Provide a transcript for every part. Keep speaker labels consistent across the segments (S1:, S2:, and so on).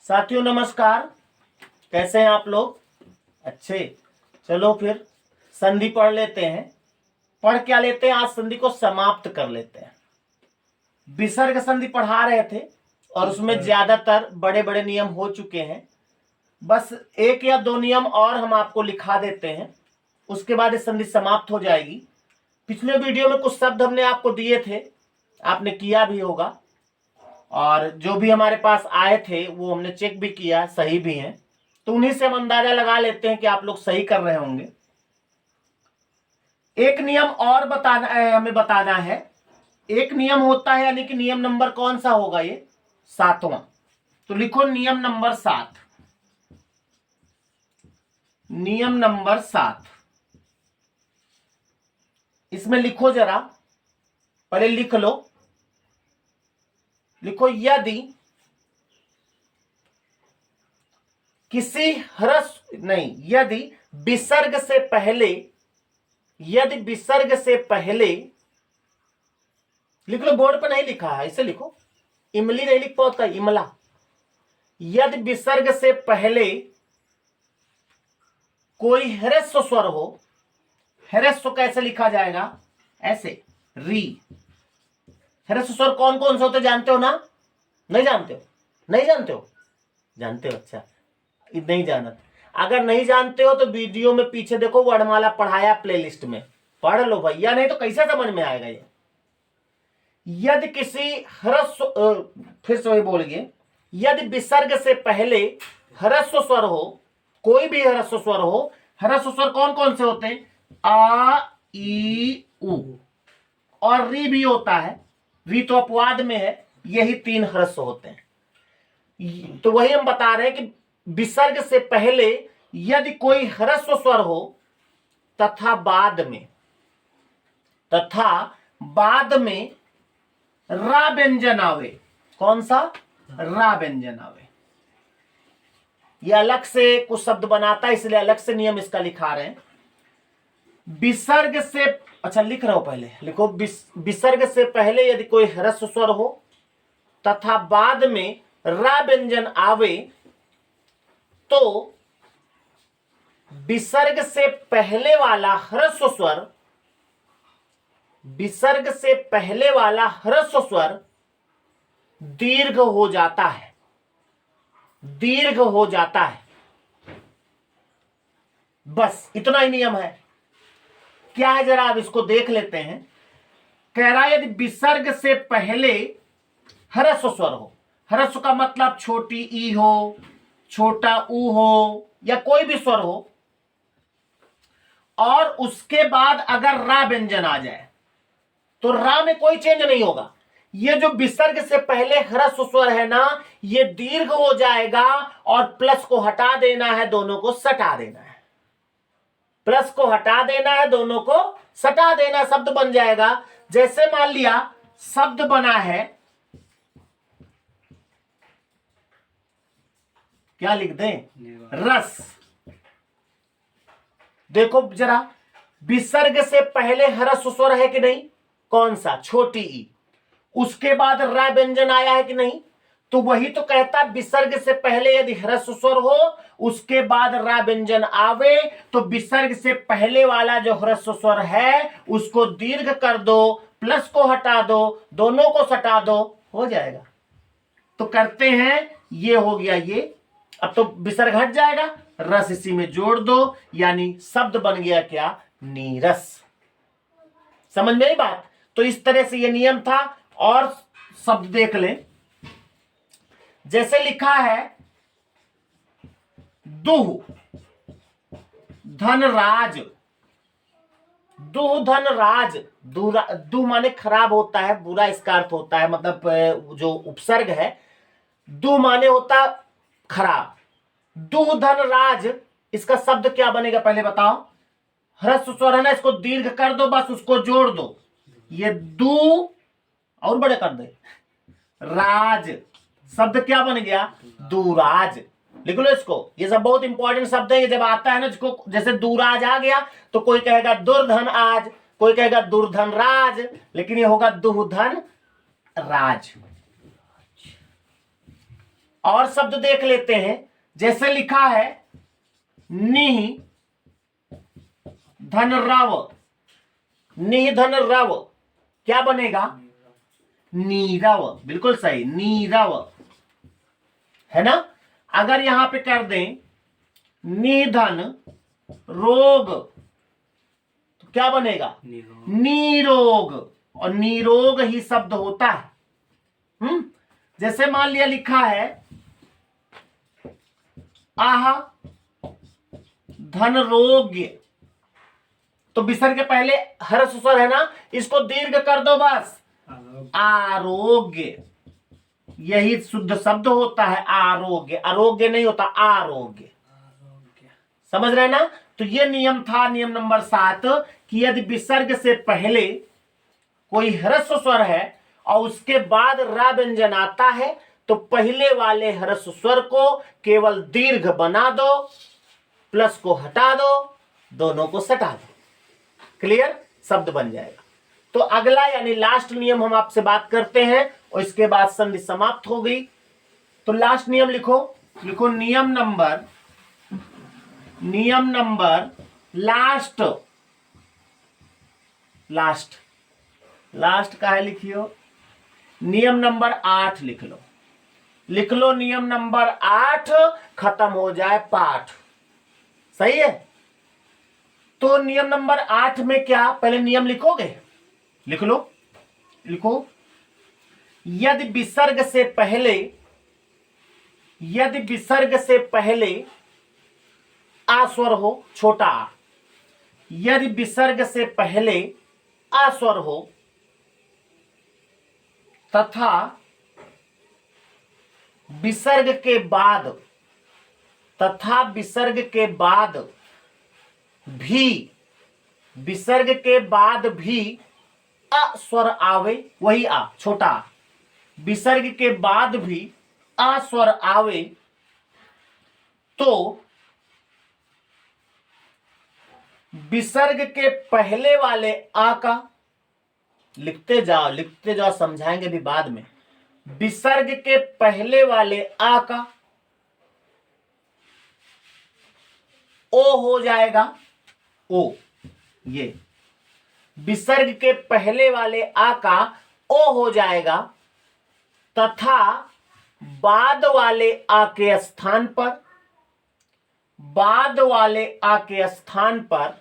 S1: साथियों नमस्कार, कैसे हैं आप लोग? अच्छे। चलो फिर संधि पढ़ लेते हैं। पढ़ क्या लेते हैं? आज संधि को समाप्त कर लेते हैं। विसर्ग संधि पढ़ा रहे थे और उसमें ज्यादातर बड़े बड़े नियम हो चुके हैं। बस एक या दो नियम और हम आपको लिखा देते हैं, उसके बाद ये संधि समाप्त हो जाएगी। पिछले वीडियो में कुछ शब्द हमने आपको दिए थे, आपने किया भी होगा, और जो भी हमारे पास आए थे वो हमने चेक भी किया, सही भी हैं। तो उन्हीं से हम अंदाजा लगा लेते हैं कि आप लोग सही कर रहे होंगे। एक नियम और हमें बताना है। एक नियम होता है, यानी कि नियम नंबर कौन सा होगा? ये 7वां। तो लिखो नियम नंबर 7। नियम नंबर 7 इसमें लिखो, जरा पहले लिख लो। लिखो, यदि किसी यदि विसर्ग से पहले लिख लो। बोर्ड पर नहीं लिखा है, इसे लिखो। इमली नहीं लिख पाता, इमला। यदि विसर्ग से पहले कोई ह्रस्व स्वर हो, ह्रस्व कैसे लिखा जाएगा? ऐसे, री। ह्रस्व स्वर कौन कौन से होते जानते हो ना? नहीं जानते हो? नहीं जानते हो? जानते हो? अच्छा, नहीं जाना। अगर नहीं जानते हो तो वीडियो में पीछे देखो, वर्णमाला पढ़ाया प्लेलिस्ट में, पढ़ लो भैया, नहीं तो कैसे समझ में आएगा ये। यदि किसी ह्रस्व, फिर से वही बोल गए, यदि विसर्ग से पहले ह्रस्व स्वर हो, कोई भी ह्रस्व स्वर हो। ह्रस्व स्वर कौन कौन से होते हैं? आ, ई, उ, और री भी होता है। री तो अपवाद में है। यही 3 ह्रस्व होते हैं। तो वही हम बता रहे हैं कि विसर्ग से पहले यदि कोई ह्रस्व स्वर हो तथा बाद में रा व्यंजन आवे। कौन सा? रा व्यंजन आवे। ये अलग से कुछ शब्द बनाता है, इसलिए अलग से नियम इसका लिखा रहे हैं। विसर्ग से, अच्छा लिख रहा हूं, पहले लिखो। विसर्ग से पहले यदि कोई ह्रस्व स्वर हो तथा बाद में रा व्यंजन आवे तो विसर्ग से पहले वाला ह्रस्व स्वर दीर्घ हो जाता है। बस इतना ही नियम है। क्या है जरा आप इसको देख लेते हैं। कह रहा है यदि विसर्ग से पहले ह्रस्व स्वर हो, ह्रस्व का मतलब छोटी ई हो, छोटा ऊ हो, या कोई भी स्वर हो, और उसके बाद अगर रा व्यंजन आ जाए तो रा में कोई चेंज नहीं होगा। ये जो विसर्ग से पहले ह्रस्व स्वर है ना, ये दीर्घ हो जाएगा, और प्लस को हटा देना है, दोनों को सटा देना है। प्लस को हटा देना है, दोनों को सटा देना, शब्द बन जाएगा। जैसे मान लिया शब्द बना है, क्या लिख दें? रस। देखो जरा, विसर्ग से पहले ह्रस्व स्वर है कि नहीं? कौन सा? छोटी ई। उसके बाद रा व्यंजन आया है कि नहीं? तो वही तो कहता, विसर्ग से पहले यदि ह्रस्व स्वर हो, उसके बाद रा व्यंजन आवे, तो विसर्ग से पहले वाला जो ह्रस्व स्वर है उसको दीर्घ कर दो, प्लस को हटा दो, दोनों को सटा दो, हो जाएगा। तो करते हैं, ये हो गया ये। अब तो विसर्ग हट जाएगा, रस इसी में जोड़ दो, यानी शब्द बन गया क्या? नीरस। समझ में आई बात? तो इस तरह से ये नियम था। और शब्द देख लें, जैसे लिखा है दुह धनराज। दुह धनराज। दु माने खराब होता है, बुरा इसका अर्थ होता है, मतलब जो उपसर्ग है। दु माने होता खराब। दुह धनराज, इसका शब्द क्या बनेगा पहले बताओ? ह्रस्व स्वर है ना, इसको दीर्घ कर दो, बस उसको जोड़ दो। ये दु और बड़े कर दे, राज। शब्द क्या बन गया? दुराज। लिख लो इसको। ये सब बहुत इंपॉर्टेंट शब्द है। ये जब आता है ना, जिसको जैसे दुराज आ गया तो कोई कहेगा दुर्धन आज, कोई कहेगा दुर्धन राज, लेकिन ये होगा दुर्धन राज। और शब्द देख लेते हैं। जैसे लिखा है नि धन रव, नि धन रव क्या बनेगा? नीरव। बिल्कुल सही, नीरव है ना। अगर यहां पे कर दें निधन रोग तो क्या बनेगा? नीरोग। और नीरोग ही शब्द होता है। जैसे मान लिया लिखा है आह धन रोग्य, तो विसर्ग के पहले हर्ष स्वर है ना, इसको दीर्घ कर दो बस, आरोग्य। यही शुद्ध शब्द होता है आरोग्य, आरोग्य नहीं होता आरोग्य। समझ रहे ना। तो ये नियम था, नियम नंबर 7 कि यदि विसर्ग से पहले कोई ह्रस्व स्वर है और उसके बाद रा व्यंजन आता है तो पहले वाले ह्रस्व स्वर को केवल दीर्घ बना दो, प्लस को हटा दो, दोनों को सटा दो, क्लियर, शब्द बन जाएगा। तो अगला यानी लास्ट नियम हम आपसे बात करते हैं और इसके बाद संधि समाप्त हो गई। तो लास्ट नियम लिखो, लिखो नियम नंबर लास्ट, लास्ट लास्ट का है लिखियो, नियम नंबर 8 लिख लो, लिख लो नियम नंबर 8, खत्म हो जाए पाठ। सही है। तो नियम नंबर 8 में क्या, पहले नियम लिखोगे, लिख लो, लिखो यदि विसर्ग से पहले आ स्वर हो, छोटा आ, यदि विसर्ग से पहले आ स्वर हो तथा विसर्ग के बाद भी अ स्वर आवे, वही आ छोटा आ, विसर्ग के बाद भी अ स्वर आवे तो विसर्ग के पहले वाले आ का, लिखते जाओ समझाएंगे भी बाद में, विसर्ग के पहले वाले आ का ओ हो जाएगा, ओ, ये विसर्ग के पहले वाले आ का ओ हो जाएगा तथा बाद वाले आ के स्थान पर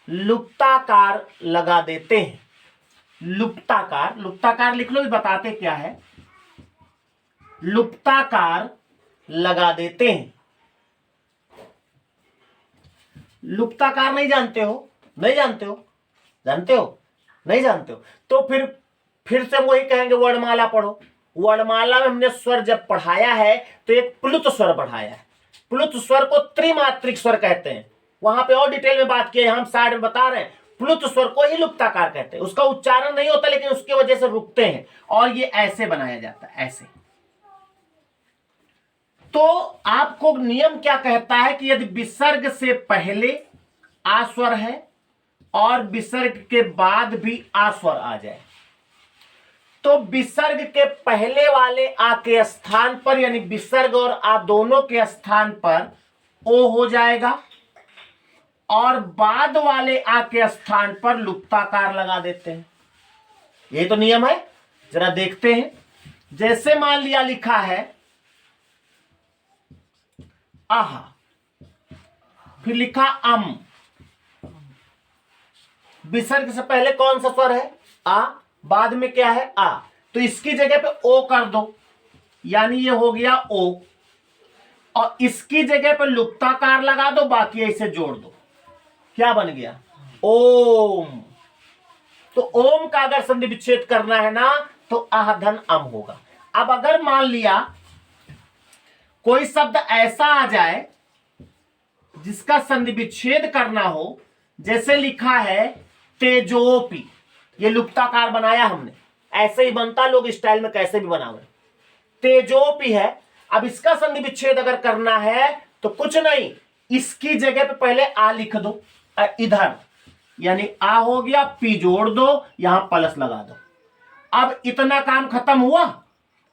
S1: लुप्ताकार लगा देते हैं। लुप्ताकार लिख लो, भी बताते क्या है, लुप्ताकार लगा देते हैं। लुप्ताकार नहीं जानते हो? जानते हो तो फिर से वही कहेंगे वर्णमाला पढ़ो। वर्णमाला में हमने स्वर जब पढ़ाया है तो एक प्लुत स्वर पढ़ाया है। प्लुत स्वर को त्रिमात्रिक स्वर कहते हैं, वहां पे और डिटेल में बात किए, हम साइड में बता रहे हैं। प्लुत स्वर को ही लुप्ताकार कहते हैं, उसका उच्चारण नहीं होता लेकिन उसकी वजह से रुकते हैं और ये ऐसे बनाया जाता है, ऐसे। तो आपको नियम क्या कहता है कि यदि विसर्ग से पहले आ स्वर है और विसर्ग के बाद भी आ स्वर आ जाए तो विसर्ग के पहले वाले आ के स्थान पर, यानी विसर्ग और आ दोनों के स्थान पर ओ हो जाएगा और बाद वाले आ के स्थान पर लुप्ताकार लगा देते हैं। ये तो नियम है, जरा देखते हैं। जैसे मान लिया लिखा है आहा, फिर लिखा अम, विसर्ग से पहले कौन सा स्वर है? आ, बाद में क्या है? आ, तो इसकी जगह पे ओ कर दो, यानी ये हो गया ओ, और इसकी जगह पे लुप्ताकार लगा दो, बाकी ऐसे जोड़ दो, क्या बन गया? ओम। तो ओम का अगर संधि विच्छेद करना है ना तो आह धन अम होगा। अब अगर मान लिया कोई शब्द ऐसा आ जाए जिसका संधि विच्छेद करना हो, जैसे लिखा है तेजोपी, ये लुप्ताकार बनाया हमने, ऐसे ही बनता, लोग स्टाइल में कैसे भी बनावे, तेजोपी है। अब इसका संधि विच्छेद अगर करना है तो कुछ नहीं, इसकी जगह पे पहले आ लिख दो इधर, यानी आ हो गया, पी जोड़ दो, यहां प्लस लगा दो। अब इतना काम खत्म हुआ।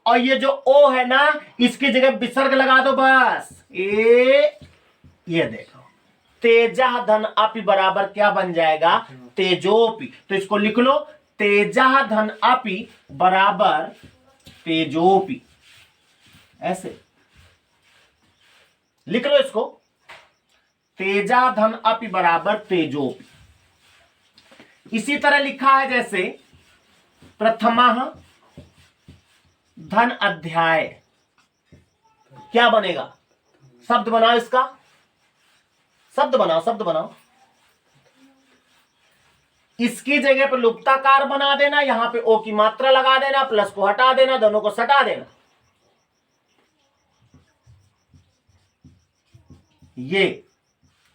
S1: और ये जो ओ है ना, इसकी जगह विसर्ग लगा दो बस। ये देखो, तेजः धन अपि बराबर क्या बन जाएगा, तेजोपि। तो इसको लिख लो, तेजः धन अपि बराबर तेजोपि, ऐसे लिख लो इसको, तेजः धन अपि बराबर तेजोपि। इसी तरह लिखा है जैसे प्रथमः धन अध्याय, क्या बनेगा, शब्द बनाओ, इसका शब्द बनाओ, शब्द बनाओ। इसकी जगह पर लुप्ताकार बना देना, यहां पे ओ की मात्रा लगा देना, प्लस को हटा देना, दोनों को सटा देना। ये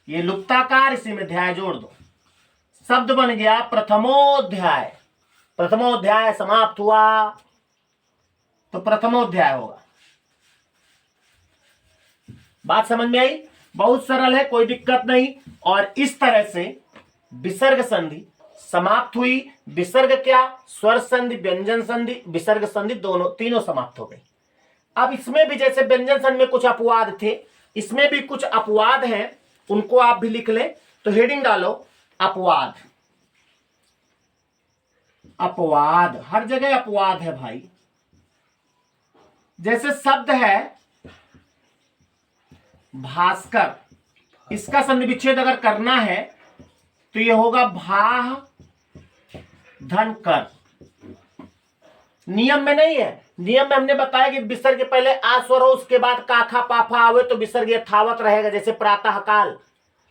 S1: लुप्ताकार, इसी में अध्याय जोड़ दो, शब्द बन गया प्रथमोध्याय। प्रथमोध्याय समाप्त हुआ तो प्रथमोध्याय होगा। बात समझ में आई? बहुत सरल है, कोई दिक्कत नहीं। और इस तरह से विसर्ग संधि समाप्त हुई। विसर्ग क्या, स्वर संधि, व्यंजन संधि, विसर्ग संधि, दोनों तीनों समाप्त हो गई। अब इसमें भी जैसे व्यंजन संधि में कुछ अपवाद थे, इसमें भी कुछ अपवाद हैं, उनको आप भी लिख लें। तो हेडिंग डालो अपवाद। अपवाद, हर जगह अपवाद है भाई। जैसे शब्द है भास्कर, इसका संधि विच्छेद अगर करना है तो ये होगा भा धन कर। नियम में नहीं है, नियम में हमने बताया कि विसर्ग के पहले आ स्वर हो, उसके बाद काखा पाफा आवे तो विसर्ग यथावत रहेगा, जैसे प्रातः काल।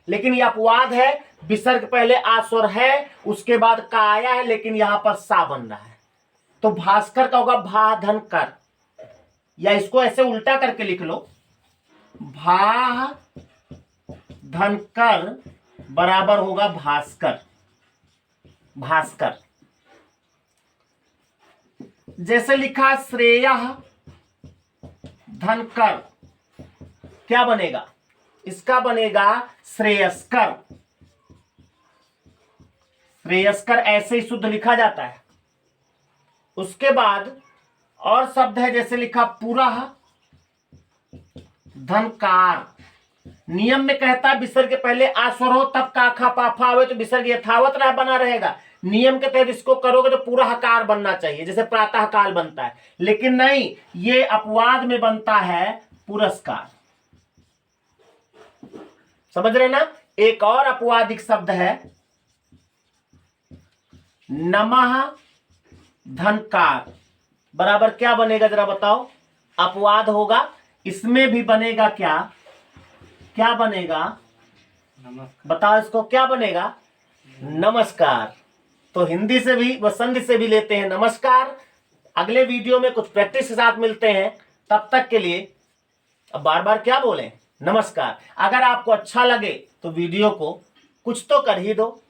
S1: लेकिन यह अपवाद है, विसर्ग पहले आ स्वर है, उसके बाद का आया है, लेकिन यहां पर सा बन रहा है। तो भास्कर का होगा भा धन कर, या इसको ऐसे उल्टा करके लिख लो, भा धन कर बराबर होगा भास्कर। भास्कर। जैसे लिखा श्रेय धन कर, क्या बनेगा, इसका बनेगा श्रेयस्कर। श्रेयस्कर ऐसे ही शुद्ध लिखा जाता है। उसके बाद और शब्द है, जैसे लिखा पुरः धनकार। नियम में कहता है विसर्ग के पहले आ स्वर हो तब का खा पाफा आवे तो विसर्ग यथावत रह बना रहेगा। नियम के तहत इसको करोगे तो पूरा हकार बनना चाहिए, जैसे प्रातः काल बनता है। लेकिन नहीं, ये अपवाद में बनता है पुरस्कार। समझ रहे ना? एक और अपवादिक शब्द है नमः धनकार, बराबर क्या बनेगा जरा बताओ? अपवाद होगा। इसमें भी बनेगा क्या, क्या बनेगा बताओ इसको, क्या बनेगा? नमस्कार। तो हिंदी से भी व संधि से भी लेते हैं नमस्कार। अगले वीडियो में कुछ प्रैक्टिस के साथ मिलते हैं, तब तक के लिए अब बार बार क्या बोलें, नमस्कार। अगर आपको अच्छा लगे तो वीडियो को कुछ तो कर ही दो।